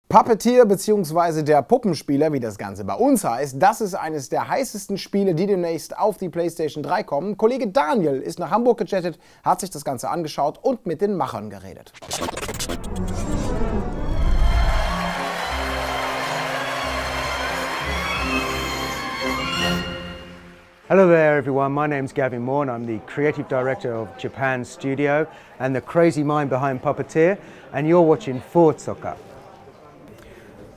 Puppeteer bzw. der Puppenspieler, wie das Ganze bei uns heißt, das ist eines der heißesten Spiele, die demnächst auf die PlayStation 3 kommen. Kollege Daniel ist nach Hamburg gechattet, hat sich das Ganze angeschaut und mit den Machern geredet. Hello there everyone, my name's Gavin Moore and I'm the Creative Director of Japan's studio and the crazy mind behind Puppeteer, and you're watching Vorzocker.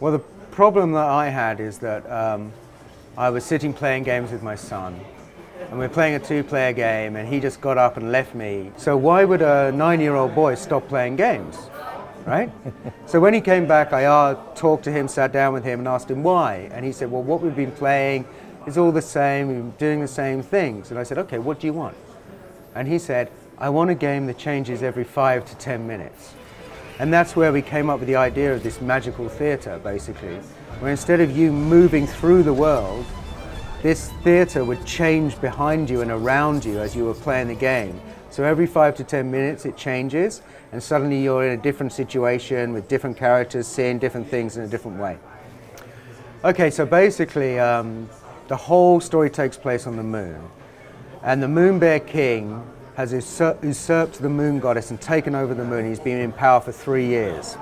Well, the problem that I had is that I was sitting playing games with my son, and we were playing a two-player game and he just got up and left me. So why would a 9-year-old boy stop playing games, right? So when he came back, I talked to him, sat down with him and asked him why. And he said, well, what we've been playing is all the same, we've been doing the same things. And I said, okay, what do you want? And he said, I want a game that changes every 5 to 10 minutes. And that's where we came up with the idea of this magical theatre, basically, where instead of you moving through the world, this theatre would change behind you and around you as you were playing the game. So every 5 to 10 minutes it changes, and suddenly you're in a different situation with different characters seeing different things in a different way. Okay, so basically the whole story takes place on the moon, and the Moon Bear King has usurped the moon goddess and taken over the moon. He's been in power for 3 years,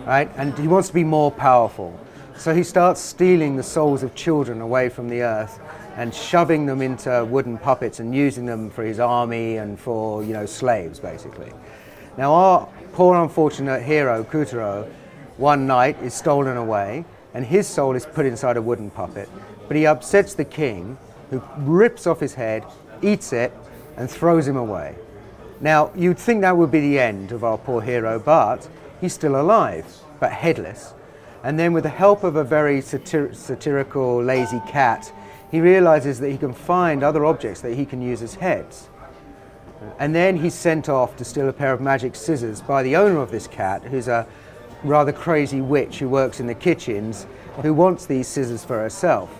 right? And he wants to be more powerful. So he starts stealing the souls of children away from the earth and shoving them into wooden puppets and using them for his army and for, you know, slaves, basically. Now our poor unfortunate hero, Kutaro, one night is stolen away and his soul is put inside a wooden puppet. But he upsets the king, who rips off his head, eats it, and throws him away. Now, you'd think that would be the end of our poor hero, but he's still alive, but headless. And then with the help of a very satirical, lazy cat, he realizes that he can find other objects that he can use as heads. And then he's sent off to steal a pair of magic scissors by the owner of this cat, who's a rather crazy witch who works in the kitchens, who wants these scissors for herself.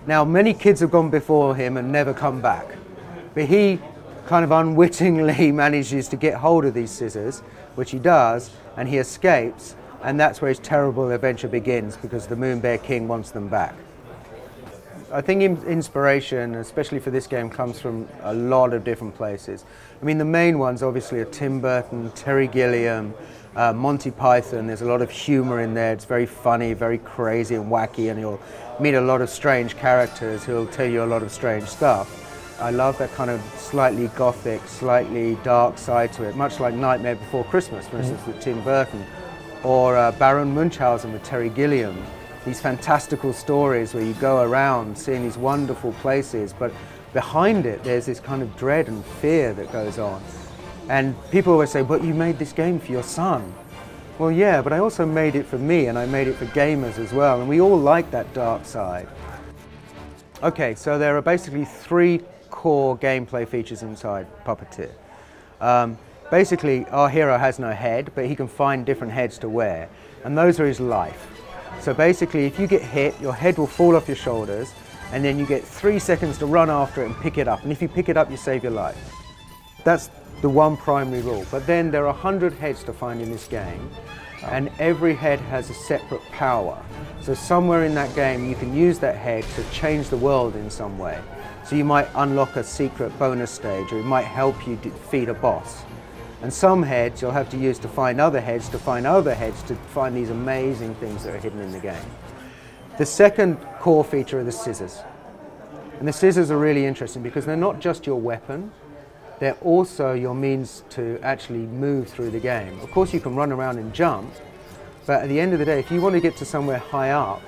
Now, many kids have gone before him and never come back, but he kind of unwittingly manages to get hold of these scissors, which he does, and he escapes, and that's where his terrible adventure begins, because the Moon Bear King wants them back. I think inspiration, especially for this game, comes from a lot of different places. I mean, the main ones obviously are Tim Burton, Terry Gilliam, Monty Python. There's a lot of humor in there. It's very funny, very crazy and wacky, and you'll meet a lot of strange characters who'll tell you a lot of strange stuff. I love that kind of slightly gothic, slightly dark side to it, much like Nightmare Before Christmas, for instance, with Tim Burton, or Baron Munchausen with Terry Gilliam. These fantastical stories where you go around seeing these wonderful places, but behind it there's this kind of dread and fear that goes on. And people always say, but you made this game for your son. Well, yeah, but I also made it for me, and I made it for gamers as well, and we all like that dark side. Okay, so there are basically 3 core gameplay features inside Puppeteer. Basically, our hero has no head, but he can find different heads to wear, and those are his life. So basically, if you get hit, your head will fall off your shoulders, and then you get 3 seconds to run after it and pick it up, and if you pick it up, you save your life. That's the one primary rule, but then there are 100 heads to find in this game, and every head has a separate power. So somewhere in that game, you can use that head to change the world in some way. So you might unlock a secret bonus stage, or it might help you defeat a boss. And some heads you'll have to use to find other heads, to find other heads, to find these amazing things that are hidden in the game. The second core feature are the scissors. And the scissors are really interesting because they're not just your weapon, they're also your means to actually move through the game. Of course you can run around and jump, but at the end of the day, if you want to get to somewhere high up,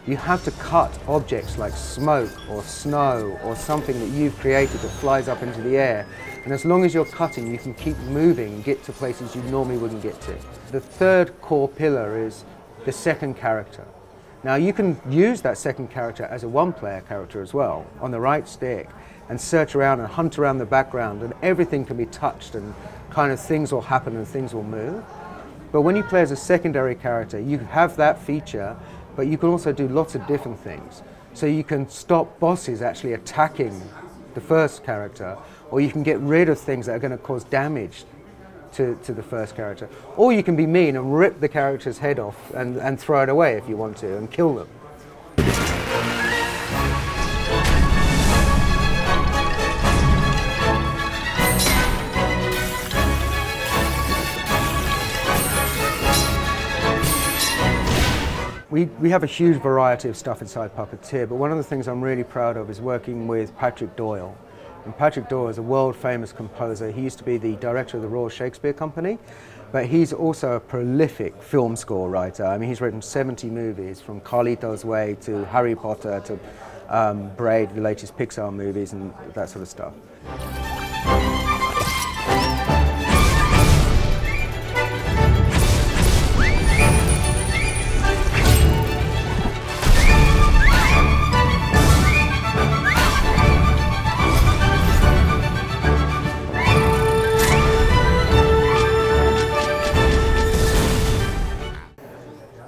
you have to cut objects like smoke or snow or something that you've created that flies up into the air. And as long as you're cutting, you can keep moving and get to places you normally wouldn't get to. The third core pillar is the second character. Now you can use that second character as a one-player character as well, on the right stick, and search around and hunt around the background, and everything can be touched and kind of things will happen and things will move. But when you play as a secondary character, you have that feature, but you can also do lots of different things. So you can stop bosses actually attacking the first character, or you can get rid of things that are going to cause damage to the first character. Or you can be mean and rip the character's head off and throw it away if you want to, and kill them. We have a huge variety of stuff inside Puppeteer, but one of the things I'm really proud of is working with Patrick Doyle. And Patrick Doyle is a world-famous composer. He used to be the director of the Royal Shakespeare Company, but he's also a prolific film score writer. I mean, he's written 70 movies, from Carlito's Way to Harry Potter to Bereits, the latest Pixar movies, and that sort of stuff.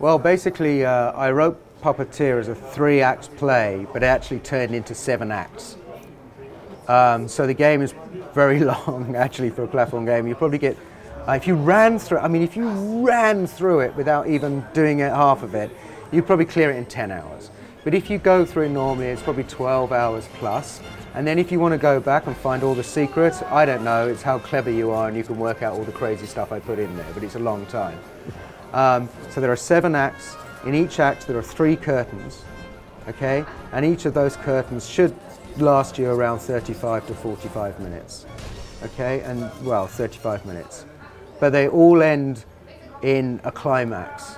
Well, basically, I wrote Puppeteer as a 3-act play, but it actually turned into 7 acts. So the game is very long, actually, for a platform game. You probably get, if you ran through it without even doing it, half of it, you'd probably clear it in 10 hours. But if you go through it normally, it's probably 12 hours plus. And then if you want to go back and find all the secrets, I don't know, it's how clever you are and you can work out all the crazy stuff I put in there, but it's a long time. So there are 7 acts. In each act there are 3 curtains, okay? And each of those curtains should last you around 35 to 45 minutes, okay? And, well, 35 minutes. But they all end in a climax,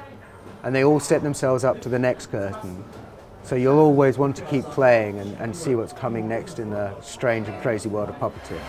and they all set themselves up to the next curtain. So you'll always want to keep playing and see what's coming next in the strange and crazy world of Puppeteer.